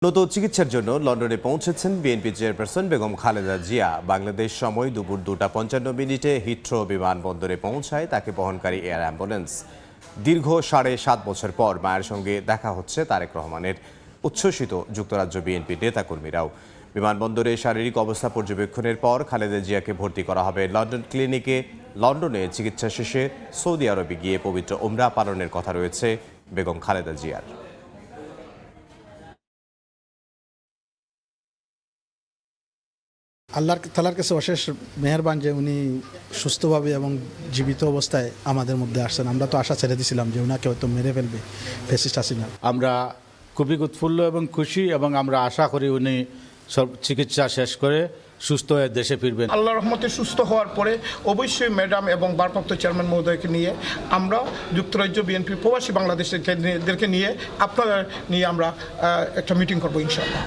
উন্নত চিকিৎসার জন্য লন্ডনে পৌঁছেছেন বিএনপি চেয়ারপারসন বেগম খালেদা জিয়া। বাংলাদেশ সময় দুপুর 2:55 হিথ্রো বিমানবন্দরে পৌঁছায় তাকে বহনকারী এয়ার অ্যাম্বুলেন্স। দীর্ঘ 7.5 বছর পর মায়ের সঙ্গে দেখা হচ্ছে তারেক রহমানের। উচ্ছ্বসিত যুক্তরাজ্য বিএনপি নেতাকর্মীরাও। বিমানবন্দরে শারীরিক অবস্থা পর্যবেক্ষণের পর খালেদা জিয়াকে ভর্তি করা হবে লন্ডন ক্লিনিকে। লন্ডনে চিকিৎসা শেষে সৌদি আরবে গিয়ে পবিত্র উমরা পালনের কথা রয়েছে বেগম খালেদা জিয়ার। আল্লাহ তাআলার কাছে অশেষ মেহেরবান যে উনি সুস্থভাবে এবং জীবিত অবস্থায় আমাদের মধ্যে আসছেন। আমরা তো আশা ছেড়ে দিয়েছিলাম যে উনাকে হয়তো মেরে ফেলবে ফ্যাসিস্ট হাসিনা। আমরা খুবই উৎফুল্ল এবং খুশি, এবং আমরা আশা করি উনি সব চিকিৎসা শেষ করে সুস্থ হয়ে দেশে ফিরবেন। আল্লাহর রহমতে সুস্থ হওয়ার পরে অবশ্যই ম্যাডাম এবং ভারপ্রাপ্ত চেয়ারম্যান মহোদয়কে নিয়ে আমরা যুক্তরাজ্য বিএনপি প্রবাসী বাংলাদেশিদেরকে নিয়ে আপনারা নিয়ে আমরা একটা মিটিং করবো ইনশাআল্লাহ।